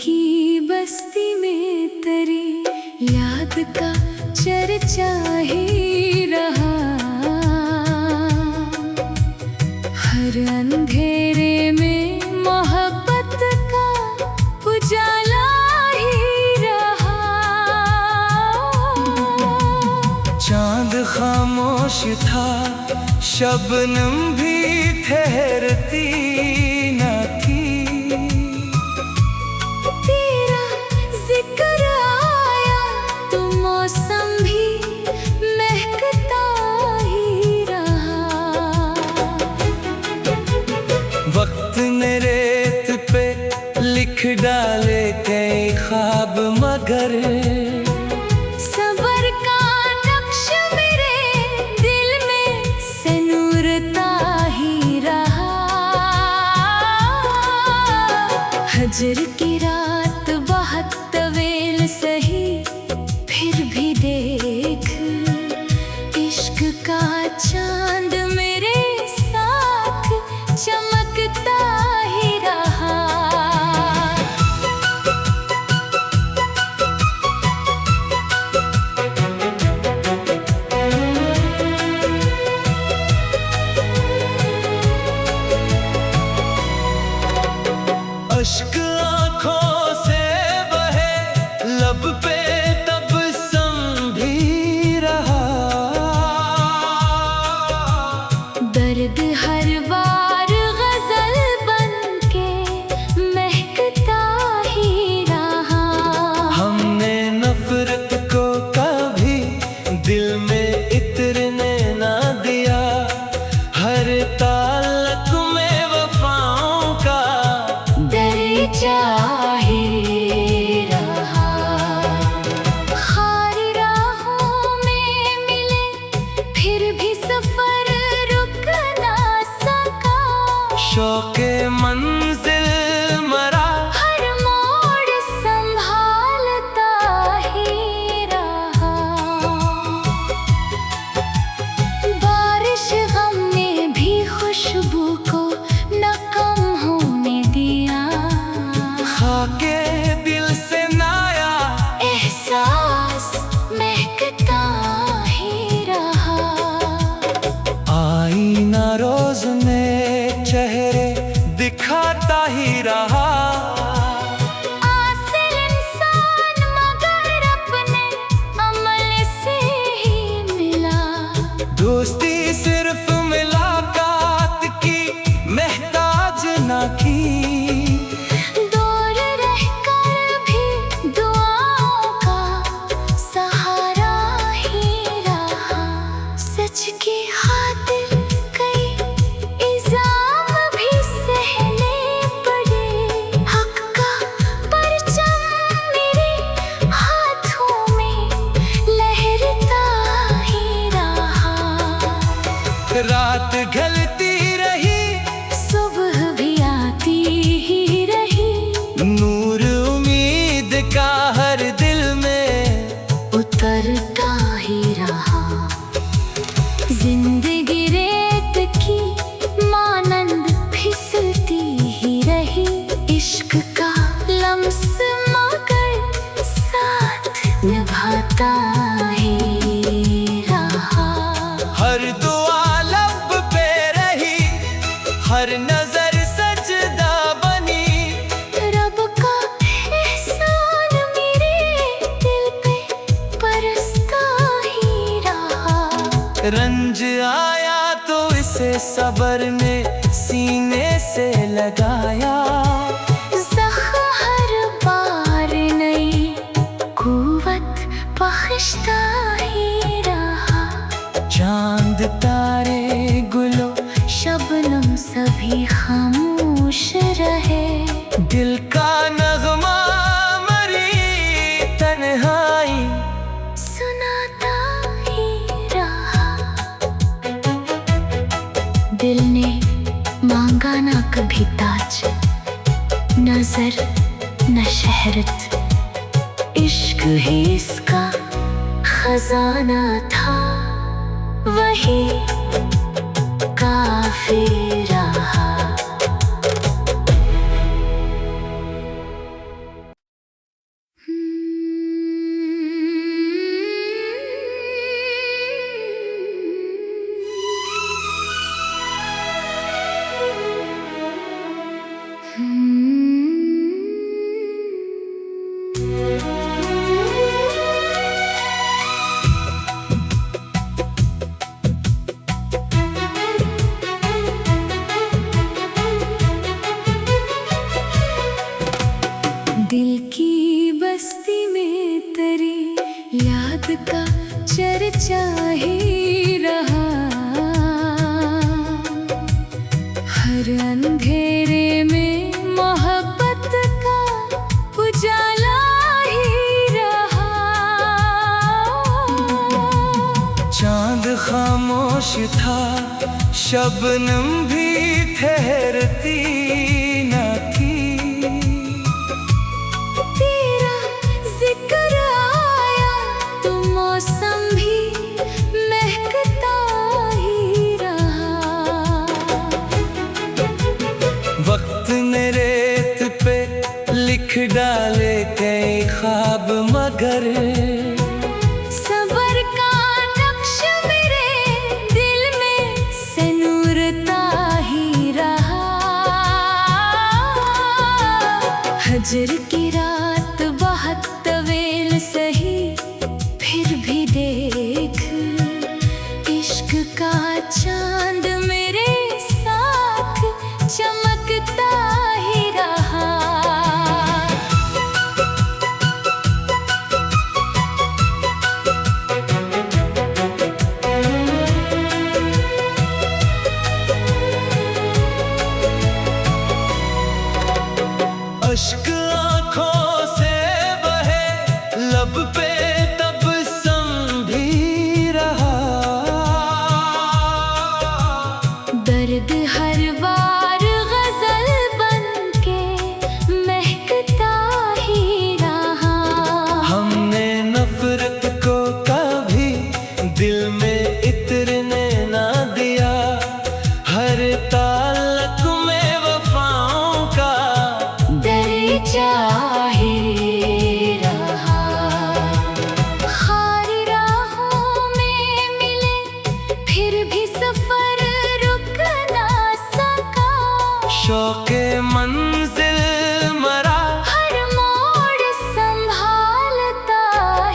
की बस्ती में तेरी याद का चर्चा ही रहा। हर अंधेरे में मोहब्बत का उजाला ही रहा। चांद खामोश था, शबनम भी ठहरती न थी। तेरा जिक्र आया तो मौसम भी महकता ही रहा। वक्त ने रेत पे लिख डाले कई ख्वाब, मगर सबर का नक्श मेरे दिल में सिनुरता ही रहा। हजर की रात बहुत तवील सही, फिर भी देख इश्क का चांद मेरे साथ चमकता ही रहा। अश्क आँखों से बहे, लब पे तबस्सुम भी रहा। दर्द हर बार गजल बनके महकता ही रहा। हमने नफरत को कभी दिल में इतरने ना दिया। हर ताल्लुक में वफाओं का दर्जा ही रहा। खारी राहों में मिले फिर भी सफर रुक ना सका। शौक़े मंजिल मरा, हर मोड़ संभालता ही रहा। बारिश गम ने भी खुशबू को न कम होने दिया। खाके दिल से नाया, एहसास महकता ही रहा। आईना रोज में चेहरे दिखाता ही रहा। आसिल इंसान मगर अपने अमल से ही मिला। दोस्ती सिर्फ मुलाकात की महताज ना की। दूर रहकर भी दुआओं का सहारा ही रहा। सच की खातिर कई इल्जाम भी सहने पड़े। हक का परचम मेरे हाथों में लहरता ही रहा। रात ढलती रही, सुबह भी आती ही रही। नूर उम्मीद का हर दिल में उतरता ही रहा। जिंदगी रेत की मानंद फिसलती ही रही। इश्क का लम्स मगर साथ निभाता ही रहा। हर दुआ लब पे रही, हर नजर सजदा बनी। रब का एहसान मेरे दिल पे बरसता ही रहा। रंज आया तो इसे सबर ने सीने से लगाया। ज़ख्म हर बार नई कुव्वत बख्शता ही रहा। चांद तारे गुलो शबनम सभी खामोश रहे। दिल का नगमा मरी तन्हाई सुनाता ही रहा। दिल ने मांगा ना कभी ताज, नजर न शहरत। इश्क ही इसका खजाना था, वही काफी रहा। दिल की बस्ती में तेरी याद का चर्चा ही रहा। हर अंधेरे में मोहब्बत का उजाला ही रहा। चांद खामोश था, शबनम भी ठहरती न थी। तेरा जिक्र आया तो मौसम भी महकता ही रहा। वक्त ने रेत पे लिख डाले कई ख्वाब, मगर सबर का नक्श मेरे दिल में सनूरता ही रहा। हजर की रात बहुत तवील सही, फिर भी देख इश्क का चांद मेरे साथ चमकता ही रहा। अश्क आँखों से बहे, लब पे तबस्सुम भी रहा। दर्द हर बार गजल बनके महकता ही रहा। हमने नफरत को कभी दिल में इतरने ना दिया। हर ताल्लुक में वफाओं का दर्जा ही रहा। खारी राहों में मिले फिर भी सफर रुक ना सका। शौक़े मंजिल मरा, हर मोड़ संभालता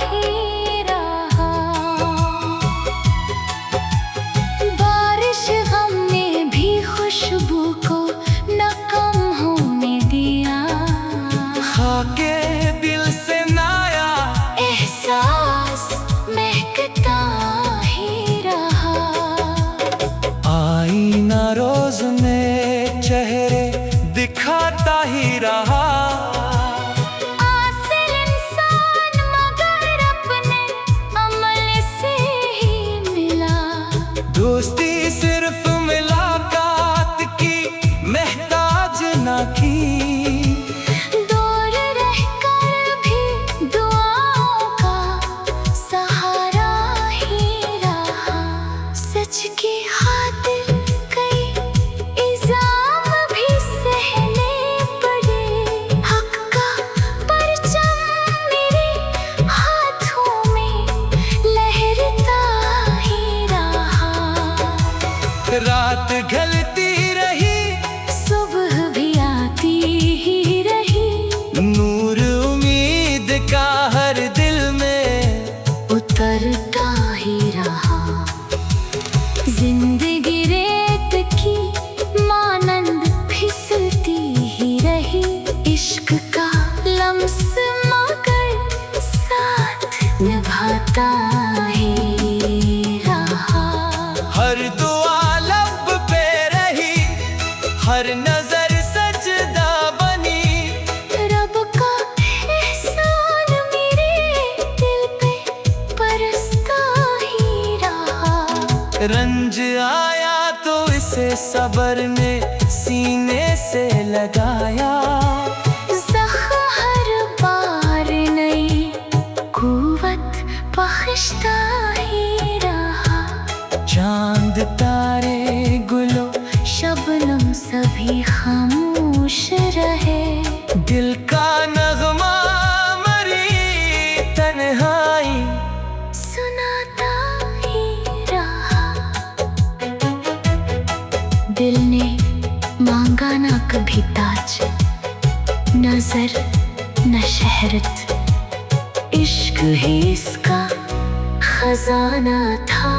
ही रहा। बारिश गम ने भी खुशबू को न कम होने दिया। खाके दिल से नाया, एहसास महकता ही रहा। आईना रोज में चेहरे दिखाता ही रहा। आसिल इंसान मगर अपने अमल से ही मिला। दोस्ती सिर्फ मुलाकात की महताज ना की। दूर रहकर भी दुआओं का सहारा ही रहा। सच की खातिर कई इल्जाम भी सहने पड़े। हक का परचम मेरे हाथों में लहरता ही रहा। रात ढलती रही, सुबह भी आती ही रही। नूर उम्मीद का हर दिल में उतरता ही रहा। जिंदगी रेत की मानंद फिसलती ही रही। इश्क का लम्स मगर साथ निभाता ही रहा। हर दुआ लब पे रही, हर नजर सजदा बनी। रब का एहसान मेरे दिल पे बरसता ही रहा। रंज आया तो इसे सबर ने सीने से लगाया। ज़ख्म हर बार नई कुव्वत बख्शता ही रहा। चांद तारे गुलो शबनम सभी खामोश रहे। दिल का नगमा मरी तन्हाई सुनाता ही रहा। दिल ने मांगा ना कभी ताज, नजर न शहरत। इश्क ही इसका खजाना था,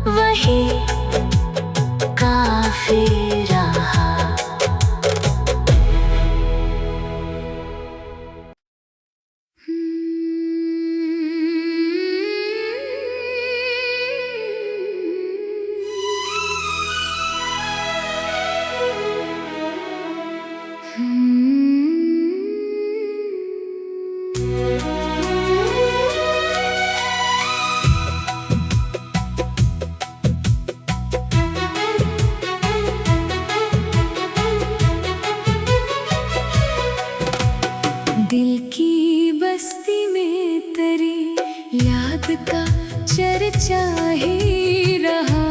वही काफी रहा। दिल की बस्ती में तेरी याद का चर्चा ही रहा।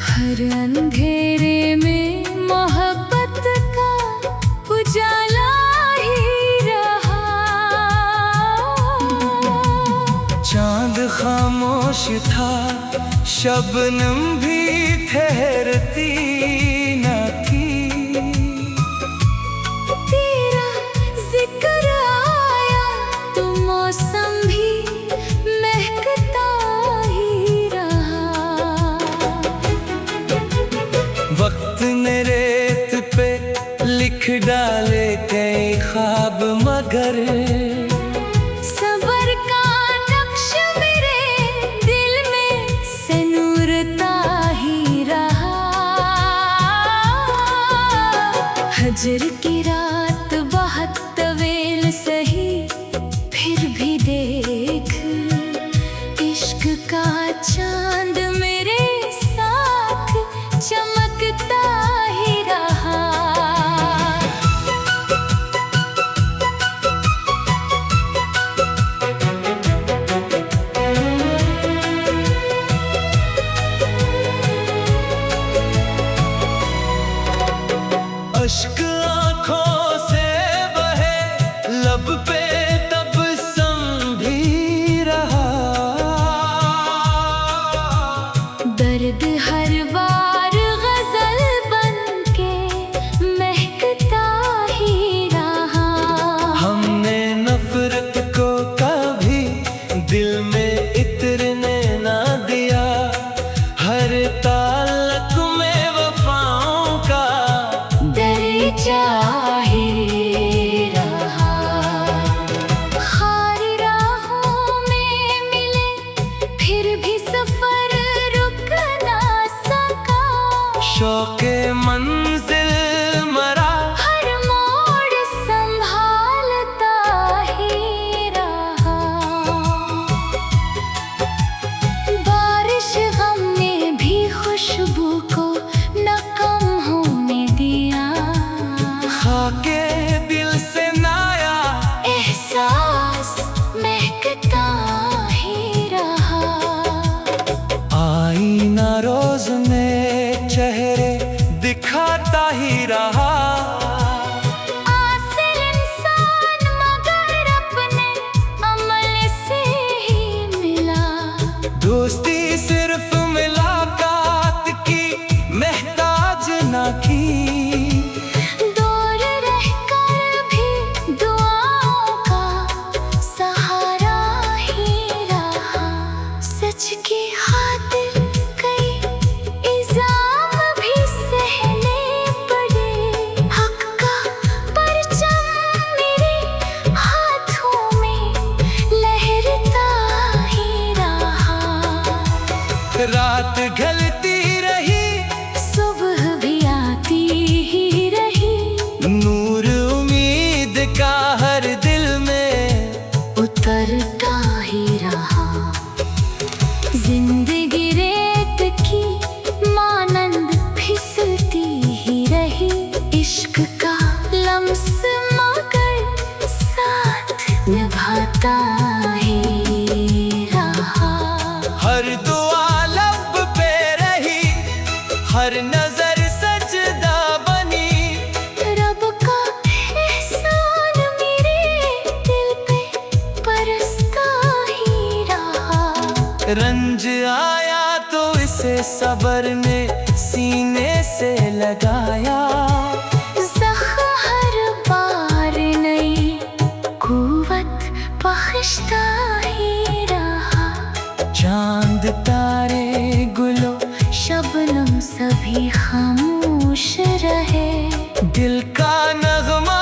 हर अंधेरे में मोहब्बत का उजाला ही रहा। चांद खामोश था, शबनम भी ठहरती न थी। तेरा जिक्र आया तो मौसम भी महकता ही रहा। वक्त ने रेत पे लिख डाले कई ख्वाब, मगर सबर का नक्श मेरे दिल में सनूरता ही रहा। हजर की रात बहुत तवील सही, फिर भी देख इश्क का चांद मेरे साथ चमकता ही रहा। अश्क आँखों से बहे, लब पे तबस्सुम भी रहा। दर्द हर बार गजल बनके महकता ही रहा। हमने नफरत को कभी दिल में इतरने ना दिया। हर ताल्लुक में वफाओं का दर्जा ही रहा। खारी राहों में मिले फिर भी सफर रुक ना सका। शौक़े मंजिल मरा, हर मोड़ संभालता ही रहा। बारिश गम ने भी खुशबू को न कम होने दिया। खाके दिल से नाया, एहसास महकता ही रहा। आईना रोज में चेहरे दिखाता ही रहा। आसिल इंसान मगर अपने अमल से ही मिला। दोस्ती सिर्फ मुलाकात की महताज ना की। दूर रहकर भी दुआओं का सहारा ही रहा। सच की खातिर कई इल्जाम भी सहने पड़े। हक का परचम मेरे हाथों में लहरता ही रहा। रात ढलती रही, सुबह भी आती ही रही। नूर उम्मीद का हर दिल में उतरता ही रहा। जिंदगी रेत की मानंद फिसलती ही रही। इश्क का लम्स मगर साथ निभाता ही रहा। हर दुआ लब पे रही, हर नजर सजदा बनी। रब का एहसान मेरे दिल पे बरसता ही रहा। रंज आया तो इसे सबर ने सीने से लगाया। ज़ख्म हर बार नई कुव्वत बख्शता ही रहा। चांद तारे गुलो शबनम सभी खामोश रहे। दिल का नगमा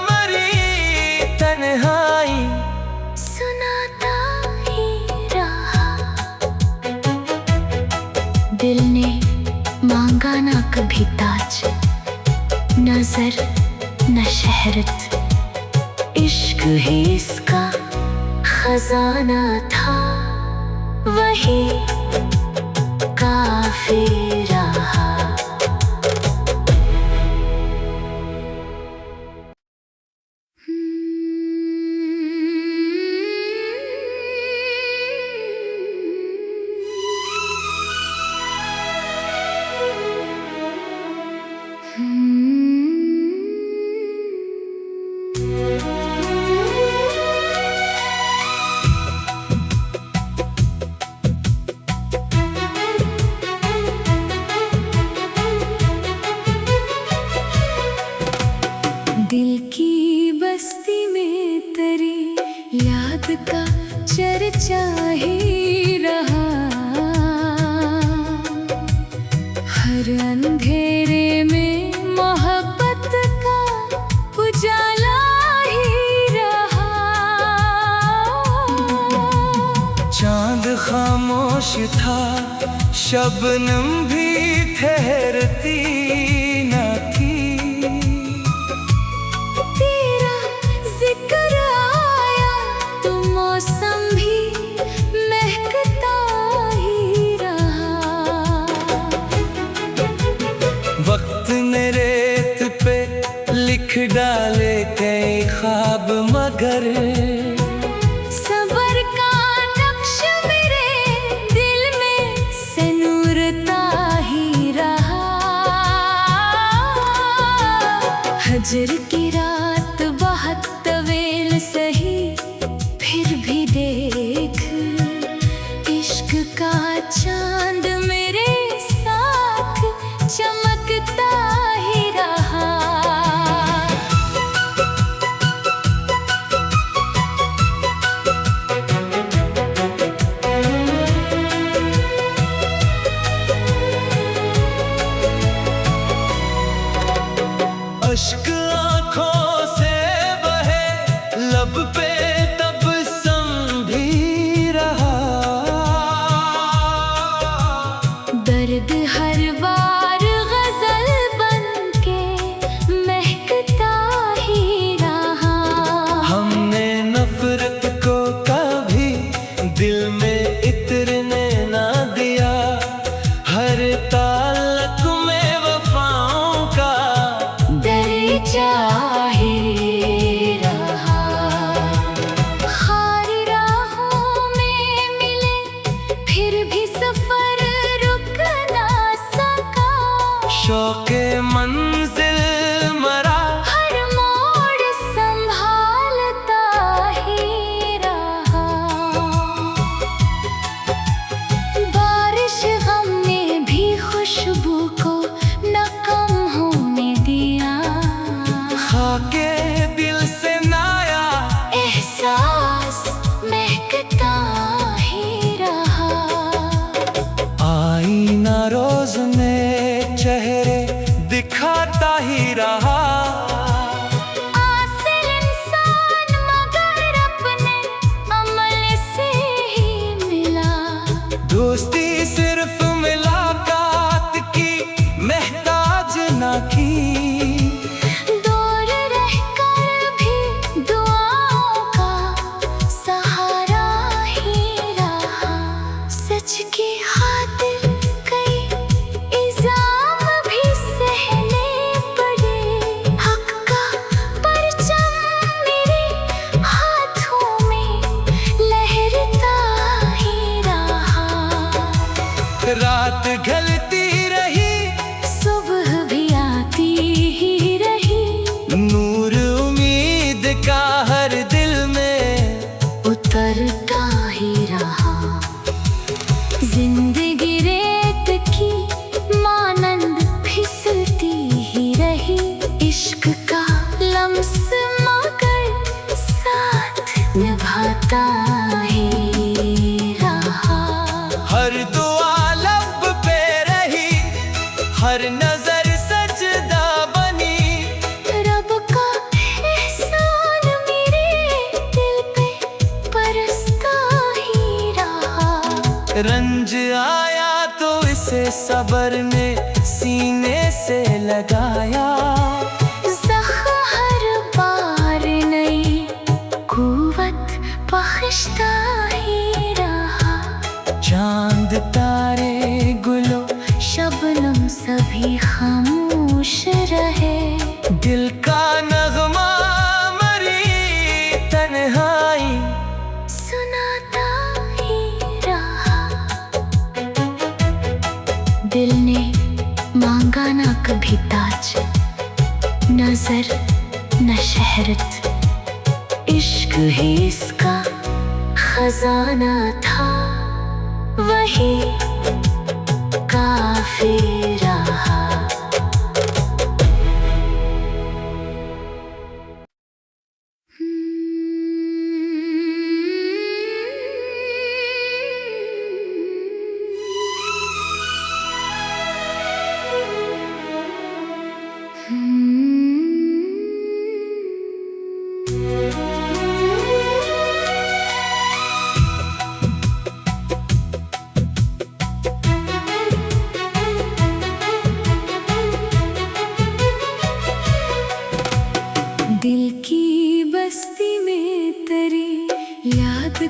मरी तन्हाई सुनाता ही रहा। दिल ने मांगा ना कभी ताज, नजर न शहरत। इश्क ही इसका खजाना था, वही काफी रहा। दिल की बस्ती में तेरी याद का चर्चा ही रहा, हर अंधेरे में मोहब्बत का उजाला ही रहा। चांद खामोश था, शबनम भी ठहरती न थी, तेरा जिक्र आया तो मौसम भी महकता ही रहा। वक्त ने रेत पे लिख डाले कई ख्वाब, मगर सबर का नक्श मेरे दिल में सिनुरता ही रहा। हजर की रात बहुत तवील सही, फिर भी देख इश्क का चांद मेरे साथ चमकता ही रहा। अश्क आँखों से बहे, लब पे तबस्सुम भी रहा। दर्द हर बार गजल बनके महकता ही रहा। हमने नफरत को कभी दिल में इतरने ना दिया, हर ताल्लुक में वफाओं का दर्जा ही रहा। खारी राहों में मिले फिर भी सफर रुक ना सका। शौक़े मंजिल मरा, हर मोड़ संभालता ही रहा। बारिश गम ने भी खुशबू को न कम होने दिया। खाके दिल से नाया, एहसास महकता ही रहा। आईना रोज नए चेहरे दिखाता ही रहा। आसिल इंसान मगर अपने अमल से ही मिला। दोस्ती सिर्फ मुलाकात की महताज ना की, दूर रहकर भी दुआओं का सहारा ही रहा। सच की खातिर कई इल्जाम भी सहने पड़े, हक का परचम मेरे हाथों में लहरता ही रहा। रात ढलती रही, सुबह भी आती ही रही, नूर उम्मीद का हर दिल में उतरता ही रहा। जिंदगी रेत की मानंद फिसलती ही रही, इश्क का लम्स मगर साथ निभाता ही रहा। हर दुआ लब पे रही, हर नजर सजदा बनी, रब का एहसान मेरे दिल पे बरसता ही रहा। रंज आया तो इसे सबर ने सीने से लगाया। ज़ख्म हर बार नई कुव्वत बख्शता ही रहा। चांद तारे गुलो शबनम सभी खामोश रहे, दिल का नगमा मरी तन्हाई सुनाता ही रहा। दिल ने मांगा ना कभी ताज, नजर न शहरत, इश्क ही इसका खजाना था, वही काफी रहा।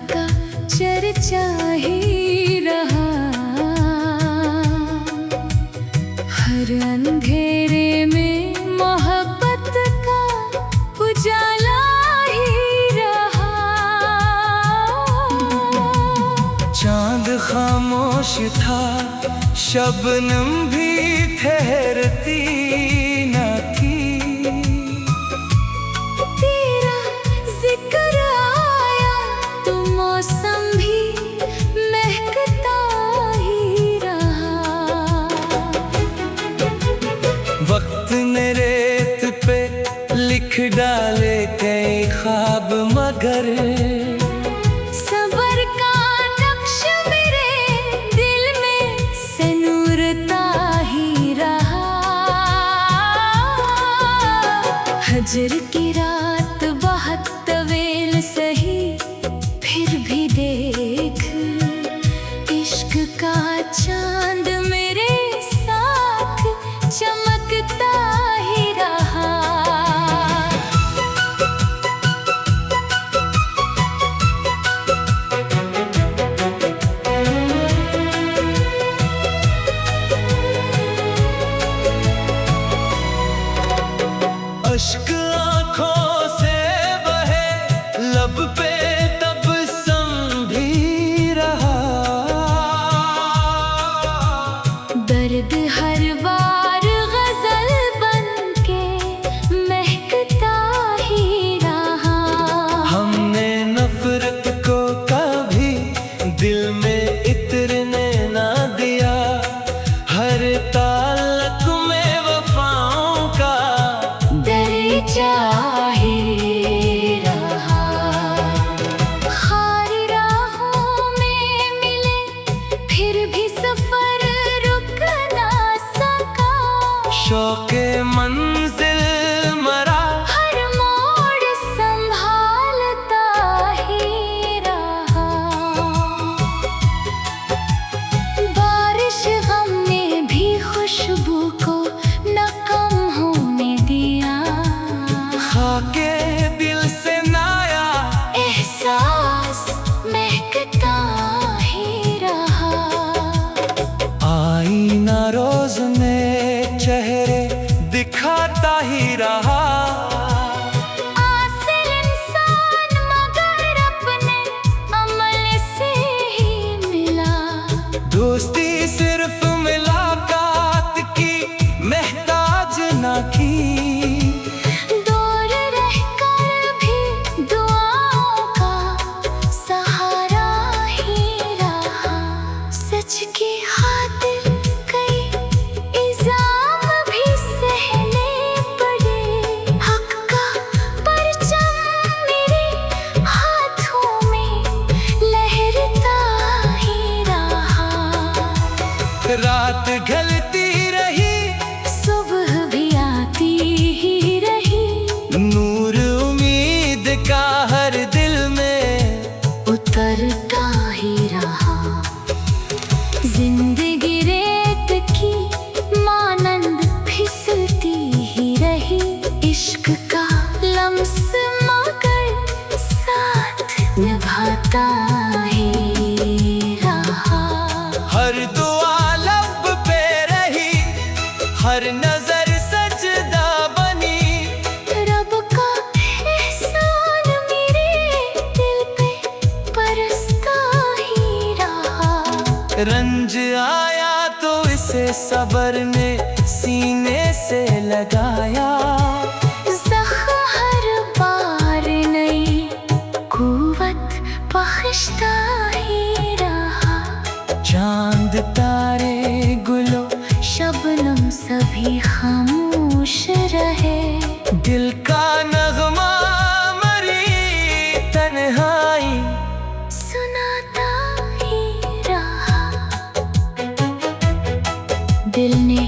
का चर्चा ही रहा। हर अंधेरे में मोहब्बत का उजाला ही रहा। चांद खामोश था, शबनम भी ठहरती न थी। तेरा जिक्र आया तो मौसम भी महकता ही रहा। वक्त ने रेत पे लिख डाले कई ख्वाब, मगर सबर का नक्श मेरे दिल में सनूरता ही रहा। हजर की रात बहुत तवील सही, फिर भी देख इश्क का चांद मेरे साथ चमकता ही रहा। अश्क आँखों से बहे, लब पे तबस्सुम भी रहा। दर्द हर बार गजल बनके महकता ही रहा। हमने नफरत को कभी दिल में इतरने ना दिया। हर ताल्लुक में वफाओं का दर्जा ही रहा। खारी राहों में मिले, फिर भी सफर रुक ना सका। शौक़े मंजिल मरा, हर मोड़ संभालता ही रहा। बारिश गम ने भी खुशबू को न कम होने दिया। खाके दिल से नाया, एहसास महकता ही रहा। आईना रोज में चेहरे दिखाता ही रहा। आसिल इंसान मगर अपने अमल से ही मिला। दोस्ती सिर्फ मुलाकात की महताज ना की। दूर रहकर भी दुआओं का सहारा ही रहा। सच की खातिर कई इल्जाम भी सहने पड़े। हक का परचम मेरे हाथों में लहरता ही रहा। रात ढलती रही, सुबह भी आती ही रही। नूर उम्मीद का हर दिल में उतरता ही रहा। जिंदगी रेत की मानंद फिसलती ही रही। इश्क का लम्स मगर साथ निभाता ही रहा। हर दुआ लब पे रही, हर नजर सजदा बनी। रब का एहसान मेरे दिल पे बरसता ही रहा। रंज आया तो इसे सबर ने सीने से लगाया। ज़ख्म हर बार नई कुव्वत बख्शता ही रहा। चांद तारे गुलो, शबनम सभी खामोश रहे। दिल का नगमा मरी तन्हाई सुनाता ही रहा। दिल ने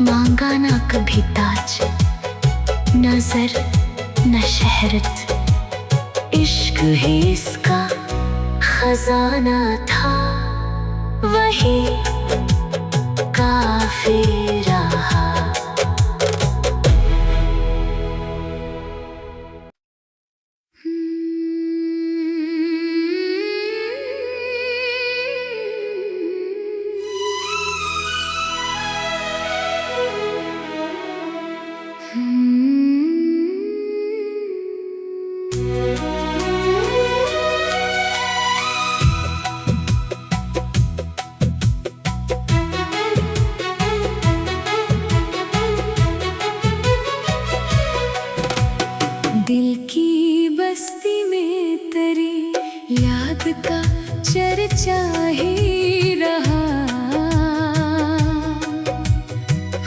मांगा ना कभी ताज, नजर न शहरत। इश्क ही इसका खजाना था, वही काफी रहा। दिल की बस्ती में तेरी याद का चर्चा ही रहा,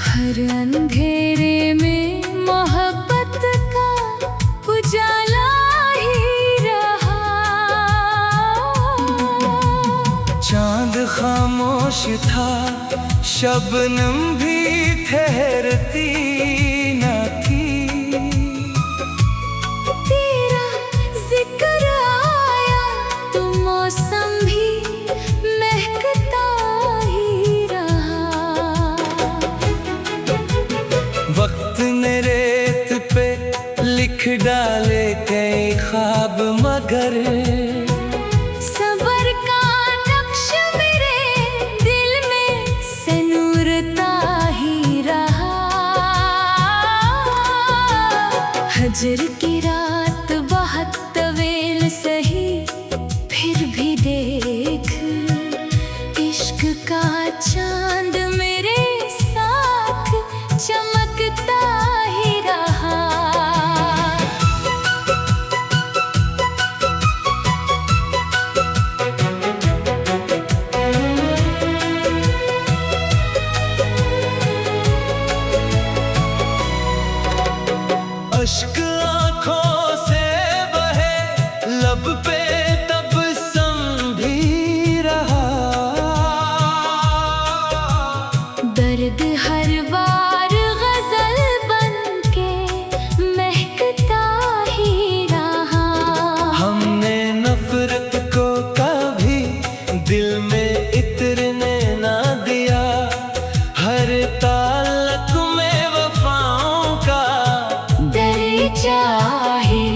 हर अंधेरे में मोहब्बत का उजाला ही रहा। चांद खामोश था, शबनम भी ठहरती न थी। तेरा जिक्र आया तो मौसम भी महकता ही रहा। वक्त ने रेत पे लिख डाले कई ख्वाब, मगर सबर का नक्श मेरे दिल में सनूरता ही रहा। हजर की रात बहुत तवील सही, फिर भी देख इश्क का चांद मेरे साथ चमकता ही रहा। अश्क आँखों से बहे, लब पे तबस्सुम भी रहा। दर्द हर बार गजल बनके महकता ही रहा। हमने नफरत को कभी दिल में इतरने ना दिया, हर ताल्लुक में वफाओं का दर्जा ही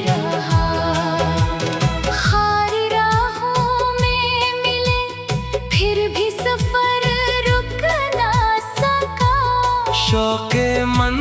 रहा। खारी राहों में मिले फिर भी सफर रुक ना सका। शौक़े मन